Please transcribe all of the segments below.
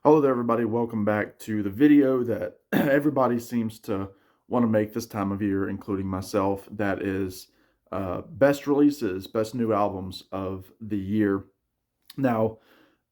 Hello there, everybody. Welcome back to the video that everybody seems to want to make this time of year, including myself. That is best releases, best new albums of the year. Now,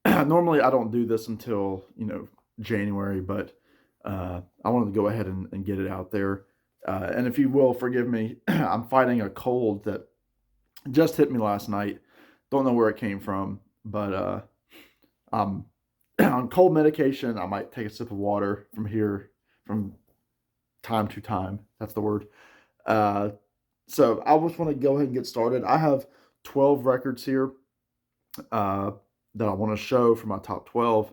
normally I don't do this until, January, but I wanted to go ahead and get it out there. And if you will, forgive me, I'm fighting a cold that just hit me last night. Don't know where it came from, but I'm on cold medication. I might take a sip of water from time to time. That's the word. Uh, so I just want to go ahead and get started. I have 12 records here uh, that I want to show for my top 12.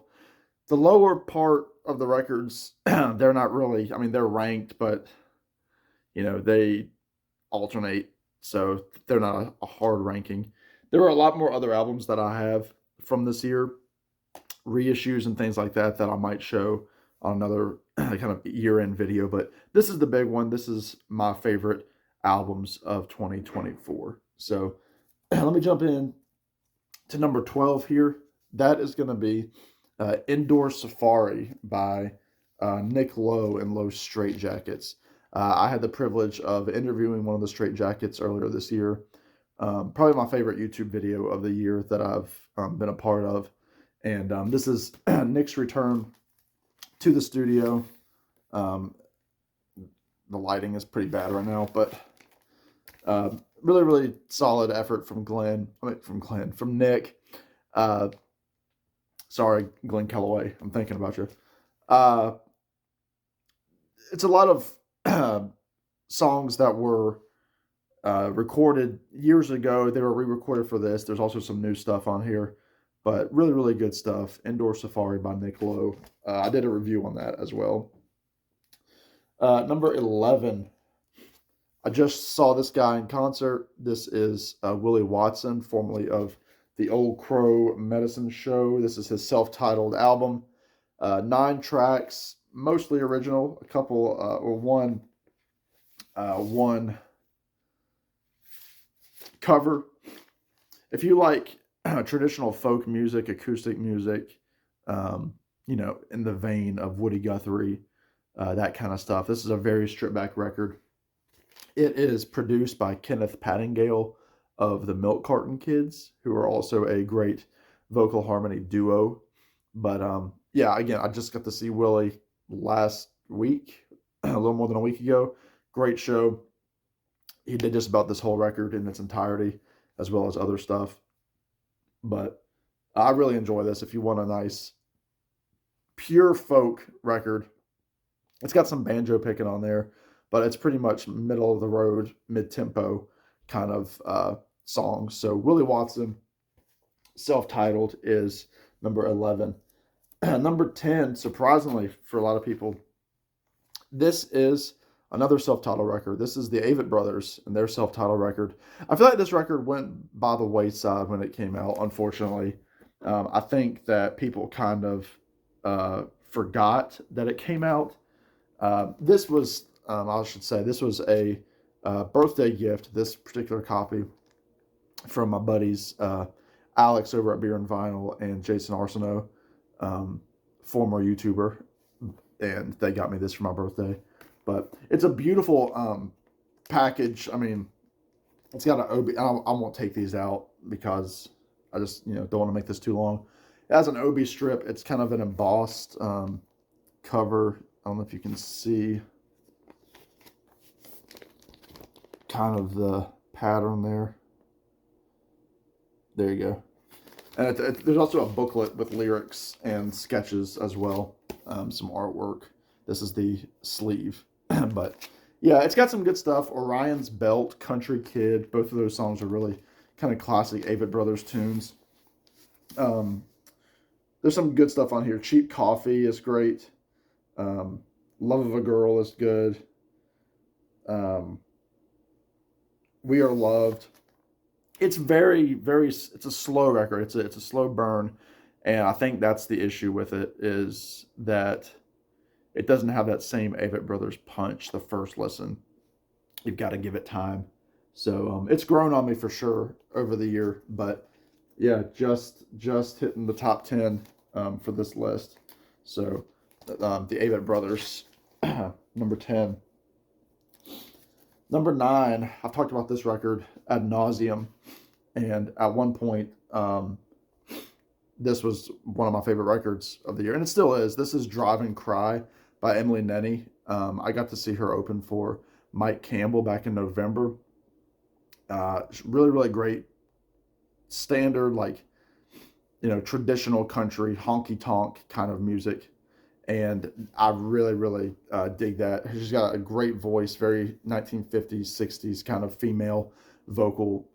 The lower part of the records, they're not really, I mean, they're ranked, but, they alternate. So they're not a hard ranking. There are a lot more other albums that I have from this year, reissues and things like that I might show on another kind of year-end video. But this is the big one. This is my favorite albums of 2024. So let me jump in to number 12 here. That is going to be Indoor Safari by Nick Lowe and Lowe Straight Jackets. I had the privilege of interviewing one of the Straight Jackets earlier this year. Probably my favorite YouTube video of the year that I've been a part of. And this is Nick's return to the studio. The lighting is pretty bad right now, but really, really solid effort from from Nick. Sorry, Glenn Calloway. I'm thinking about you. It's a lot of songs that were recorded years ago. They were re-recorded for this. There's also some new stuff on here. But really, really good stuff. Indoor Safari by Nick Lowe. I did a review on that as well. Number 11. I just saw this guy in concert. This is Willie Watson, formerly of the Old Crow Medicine Show. This is his self-titled album. 9 tracks, mostly original. A couple, or one cover. If you like traditional folk music, acoustic music, in the vein of Woody Guthrie, that kind of stuff. This is a very stripped back record. It is produced by Kenneth Pattingale of the Milk Carton Kids, who are also a great vocal harmony duo. But yeah, again, I just got to see Willie last week, a little more than a week ago. Great show. He did just about this whole record in its entirety, as well as other stuff. But I really enjoy this. If you want a nice, pure folk record, it's got some banjo picking on there, but it's pretty much middle of the road, mid-tempo kind of songs. So Willie Watson, self-titled, is number 11. Number 10, surprisingly for a lot of people, this is another self-titled record. This is the Avett Brothers and their self-titled record. I feel like this record went by the wayside when it came out, unfortunately. I think that people kind of forgot that it came out. This was, I should say, this was a birthday gift, this particular copy, from my buddies Alex over at Beer and Vinyl and Jason Arsenault, former YouTuber, and they got me this for my birthday. But it's a beautiful package. I mean, it's got an OB. I won't take these out because I just don't want to make this too long. It has an OB strip. It's kind of an embossed cover. I don't know if you can see kind of the pattern there. There you go. And there's also a booklet with lyrics and sketches as well. Some artwork. This is the sleeve. But yeah, it's got some good stuff. Orion's Belt, Country Kid, both of those songs are really kind of classic Avett Brothers tunes. There's some good stuff on here. Cheap Coffee is great. Love of a Girl is good. We Are Loved. It's very, very, it's a slow record. It's a slow burn. And I think that's the issue with it, is that it doesn't have that same Avett Brothers punch the first listen. You've got to give it time. So it's grown on me for sure over the year. But yeah, just hitting the top 10 for this list. So the Avett Brothers, number 10. Number 9, I've talked about this record ad nauseum, and at one point, this was one of my favorite records of the year, and it still is. This is Drive and Cry by Emily Nenny. I got to see her open for Mike Campbell back in November. Really, really great standard, like, traditional country, honky tonk kind of music. And I really, really dig that. She's got a great voice, very 1950s, 60s kind of female vocal,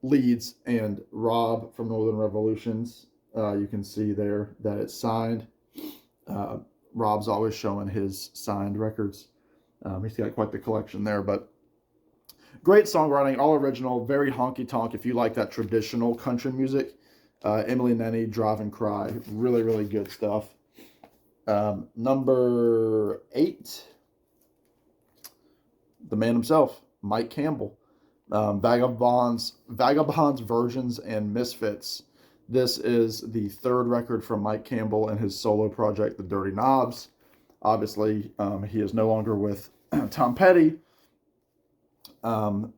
leads. And Rob from Northern Revolutions, you can see there that it's signed. Rob's always showing his signed records. He's got quite the collection there, but great songwriting, all original, very honky tonk. If you like that traditional country music, Emily Nenny, Drive and Cry, really, really good stuff. Number 8, the man himself, Mike Campbell. Vagabonds, Versions, and Misfits. This is the 3rd record from Mike Campbell and his solo project, The Dirty Knobs. Obviously, he is no longer with Tom Petty, and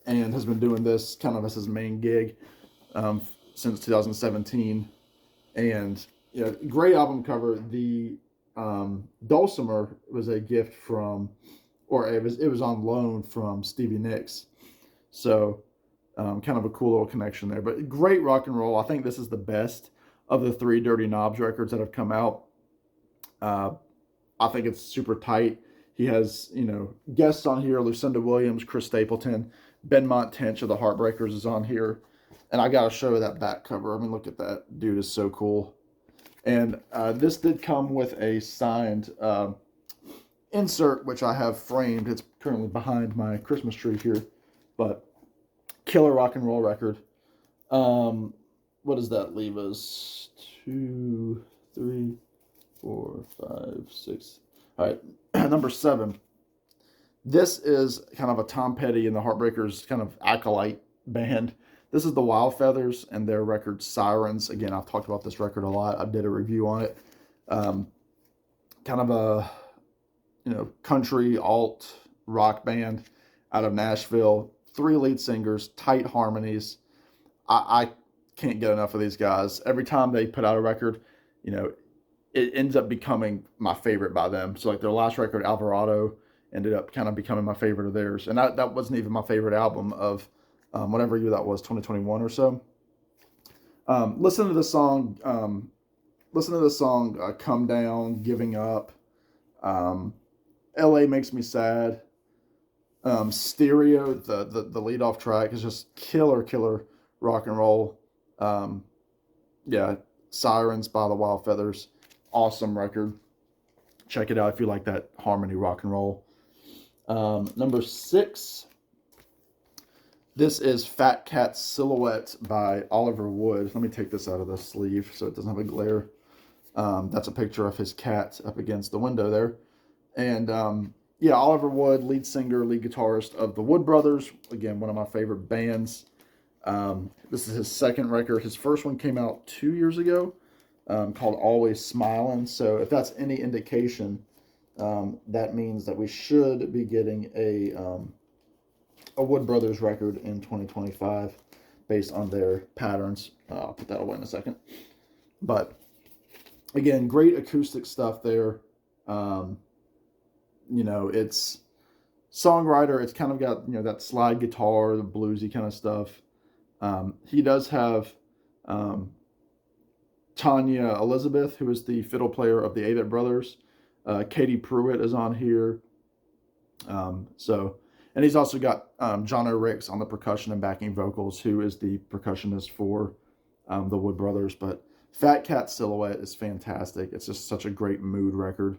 has been doing this kind of as his main gig since 2017. And great album cover. The dulcimer was a gift from, or it was on loan from Stevie Nicks. So kind of a cool little connection there. But great rock and roll. I think this is the best of the 3 Dirty Knobs records that have come out. I think it's super tight. He has, guests on here. Lucinda Williams, Chris Stapleton, Benmont Tench of the Heartbreakers is on here. And I got to show that back cover. I mean, look at that. Dude is so cool. And this did come with a signed insert, which I have framed. It's currently behind my Christmas tree here. But killer rock and roll record. What does that leave us? 2, 3, 4, 5, 6. All right. Number 7. This is kind of a Tom Petty and the Heartbreakers kind of acolyte band. This is the Wild Feathers and their record Sirens. Again, I've talked about this record a lot. I did a review on it. Kind of a, country alt rock band out of Nashville. 3 lead singers, tight harmonies. I can't get enough of these guys. Every time they put out a record, it ends up becoming my favorite by them. So like their last record, Alvarado, ended up kind of becoming my favorite of theirs. And that wasn't even my favorite album of whatever year that was, 2021 or so. Listen to the song, Come Down, Giving Up. LA Makes Me Sad. Stereo, the lead-off track is just killer rock and roll. Sirens by the Wild Feathers. Awesome record. Check it out if you like that harmony rock and roll. Number 6. This is Fat Cat Silhouette by Oliver Wood. Let me take this out of the sleeve so it doesn't have a glare. That's a picture of his cat up against the window there. And Oliver Wood, lead singer, lead guitarist of the Wood Brothers. Again, one of my favorite bands. This is his 2nd record. His first one came out 2 years ago, called Always Smiling. So if that's any indication, that means that we should be getting a Wood Brothers record in 2025 based on their patterns. I'll put that away in a second. But again, great acoustic stuff there. It's songwriter. It's kind of got, that slide guitar, the bluesy kind of stuff. He does have Tanya Elizabeth, who is the fiddle player of the Avett Brothers. Katie Pruitt is on here. And he's also got John O'Ricks on the percussion and backing vocals, who is the percussionist for the Wood Brothers. But Fat Cat Silhouette is fantastic. It's just such a great mood record.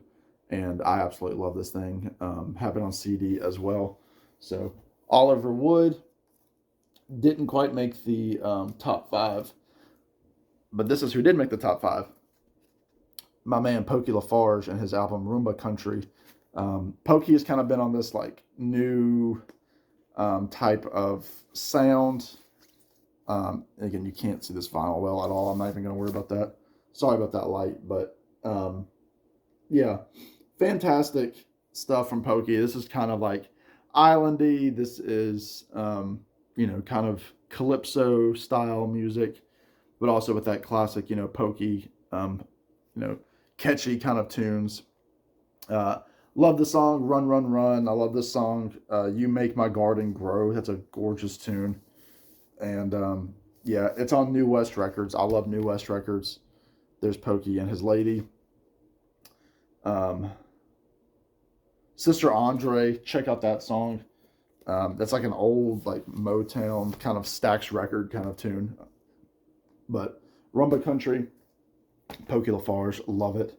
And I absolutely love this thing. Have it on CD as well. So Oliver Wood didn't quite make the top 5. But this is who did make the top 5. My man Pokey LaFarge and his album Roomba Country. Pokey has kind of been on this like new type of sound. Again, you can't see this vinyl well at all. I'm not even going to worry about that. Sorry about that light, but yeah, fantastic stuff from Pokey. This is kind of like islandy. This is kind of calypso style music, but also with that classic Pokey you know catchy kind of tunes. Uh, love the song "Run Run Run." I love this song "You Make My Garden Grow." That's a gorgeous tune, and yeah, it's on New West Records. I love New West Records. There's Pokey and his lady. Um, Sister Andre, check out that song. That's like an old like Motown kind of Stax record kind of tune. But Rumba Country, Pokey Lafarge, love it.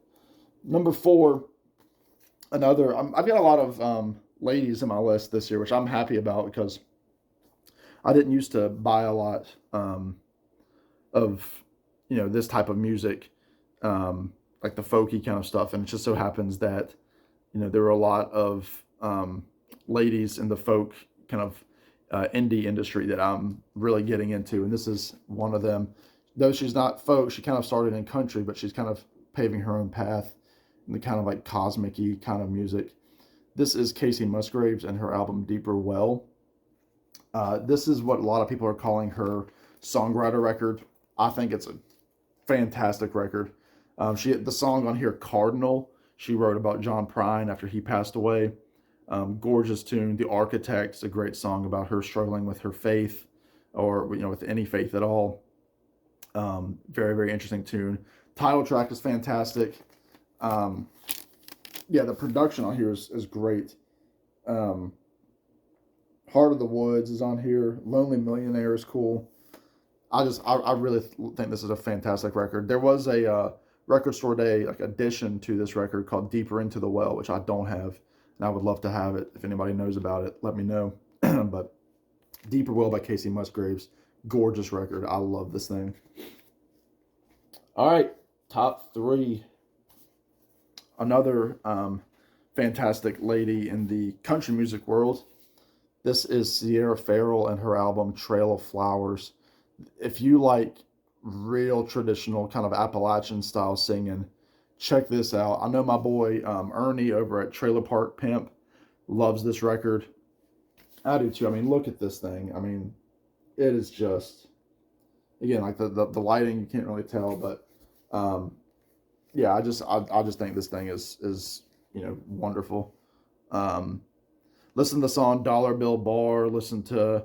Number 4, another. I've got a lot of ladies in my list this year, which I'm happy about because I didn't used to buy a lot of this type of music, like the folky kind of stuff, and it just so happens that there were a lot of ladies in the folk kind of indie industry that I'm really getting into, and this is one of them. Though she's not folk, she kind of started in country, but she's kind of paving her own path in the kind of like cosmic-y kind of music. This is Casey Musgraves and her album Deeper Well. This is what a lot of people are calling her songwriter record. I think it's a fantastic record. The song on here, Cardinal, she wrote about John Prine after he passed away. Gorgeous tune. The Architect's a great song about her struggling with her faith, or with any faith at all. Very, very interesting tune. Title track is fantastic. Yeah, the production on here is great. Heart of the Woods is on here. Lonely Millionaire is cool. I really think this is a fantastic record. There was a record store day like addition to this record called Deeper Into the Well, which I don't have, and I would love to have it. If anybody knows about it, let me know. But Deeper Well by Casey Musgraves, gorgeous record. I love this thing. All right, top 3. Another fantastic lady in the country music world. This is Sierra Farrell and her album Trail of Flowers. If you like real traditional kind of Appalachian style singing, check this out. I know my boy Ernie over at Trailer Park Pimp loves this record. I do too. I mean, look at this thing. I mean, it is just, again, like the lighting, you can't really tell, but yeah, I just think this thing is wonderful. Listen to the song Dollar Bill Bar. Listen to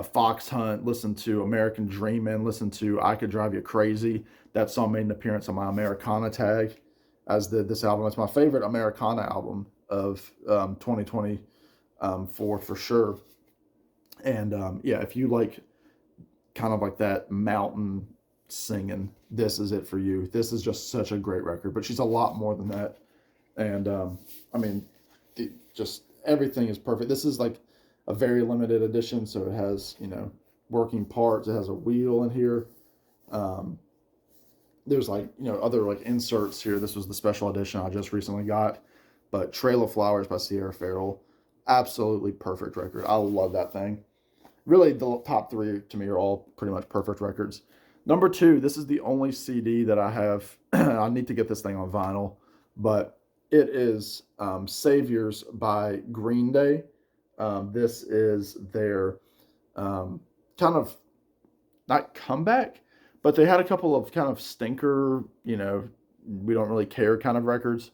Fox Hunt. Listen to American Dreamin'. Listen to I Could Drive You Crazy. That song made an appearance on my Americana tag, as did this album. It's my favorite Americana album of 2024 for sure. And yeah, if you like kind of like that mountain singing, this is it for you. This is just such a great record. But she's a lot more than that. And I mean, just everything is perfect. This is like a very limited edition, so it has working parts. It has a wheel in here. There's like other like inserts here. This was the special edition I just recently got. But Trail of Flowers by Sierra Farrell, absolutely perfect record. I love that thing. Really, the top 3 to me are all pretty much perfect records. Number 2, this is the only CD that I have. I need to get this thing on vinyl, but it is Saviors by Green Day. This is their kind of, not comeback, but they had a couple of kind of stinker, we don't really care kind of records.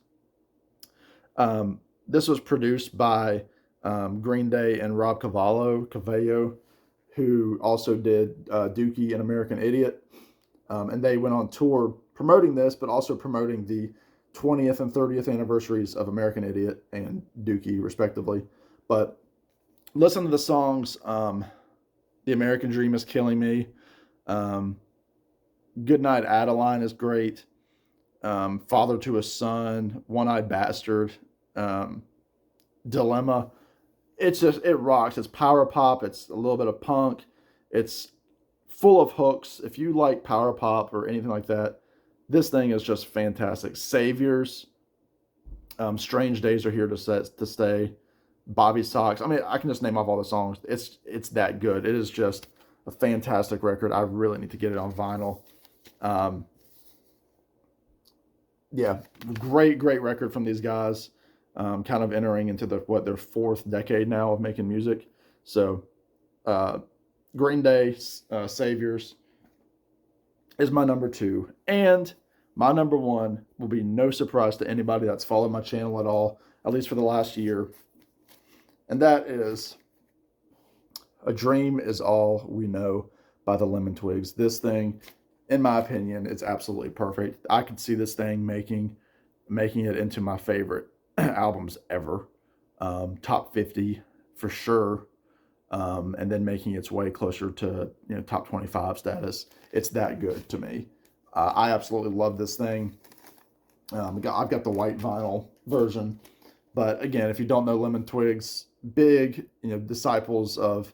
This was produced by Green Day and Rob Cavallo, who also did Dookie and American Idiot. And they went on tour promoting this, but also promoting the 20th and 30th anniversaries of American Idiot and Dookie, respectively. But listen to the songs. The American Dream is Killing Me. Goodnight Adeline is great. Father to a Son, One-Eyed Bastard, Dilemma. It rocks. It's power pop. It's a little bit of punk. It's full of hooks. If you like power pop or anything like that, this thing is just fantastic. Saviors, Strange Days Are Here to Stay, Bobby Socks. I mean, I can just name off all the songs. It's that good. It is just a fantastic record. I really need to get it on vinyl. Um, yeah, great record from these guys. Kind of entering into their fourth decade now of making music. So uh, Green Day, Saviors is my number two, and my number one will be no surprise to anybody that's followed my channel at all, at least for the last year, and that is "A Dream Is All We Know" by the Lemon Twigs. This thing, in my opinion, is absolutely perfect. I could see this thing making it into my favorite albums ever, top 50 for sure, and then making its way closer to top 25 status. It's that good to me. I absolutely love this thing. I've got the white vinyl version, but again, if you don't know Lemon Twigs, big disciples of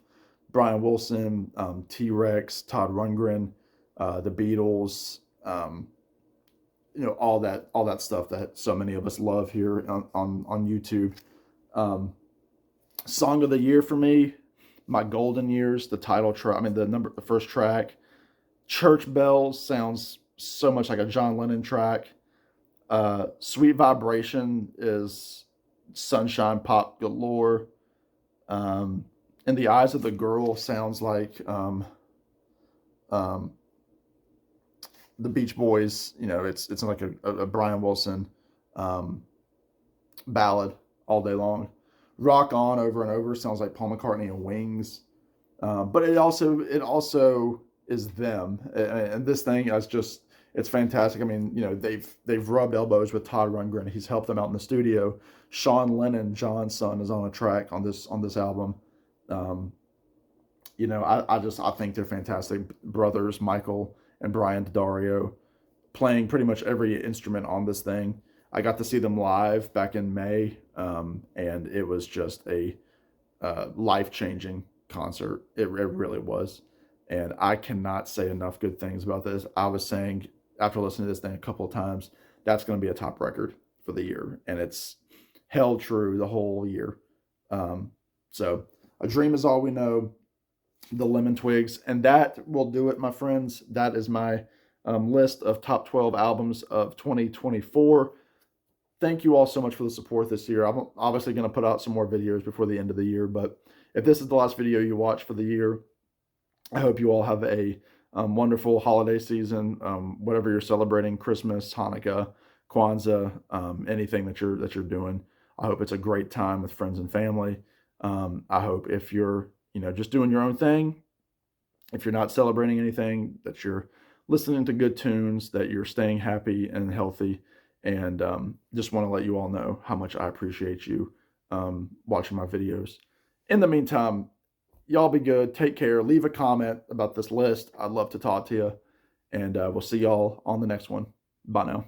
Brian Wilson, T Rex, Todd Rundgren, the Beatles, all that stuff that so many of us love here on YouTube. Um, Song of the year for me, my golden years, the title track. I mean the first track, Church Bells sounds so much like a John Lennon track. Sweet Vibration is sunshine pop galore. Um, In the Eyes of the Girl sounds like um, the Beach Boys. It's like a Brian Wilson um, ballad all day long. Rock On Over and Over sounds like Paul McCartney and Wings. But it also is them, and this thing is just it's fantastic. I mean, they've rubbed elbows with Todd Rundgren. He's helped them out in the studio. Sean Lennon, John's son, is on a track on this album. Um, I think they're fantastic brothers, Michael and Brian Daddario, playing pretty much every instrument on this thing. I got to see them live back in May, and it was just a life-changing concert. It really was. And I cannot say enough good things about this. I was saying, after listening to this thing a couple of times, that's going to be a top record for the year. And it's held true the whole year. So, A Dream Is All We Know, the Lemon Twigs. And that will do it, my friends. That is my list of top 12 albums of 2024. Thank you all so much for the support this year. I'm obviously going to put out some more videos before the end of the year, but if this is the last video you watch for the year, I hope you all have a wonderful holiday season, whatever you're celebrating, Christmas, Hanukkah, Kwanzaa, anything that you're doing. I hope it's a great time with friends and family. I hope if you're just doing your own thing, if you're not celebrating anything, that you're listening to good tunes, that you're staying happy and healthy. And just want to let you all know how much I appreciate you watching my videos. In the meantime, y'all be good. Take care. Leave a comment about this list. I'd love to talk to you. And we'll see y'all on the next one. Bye now.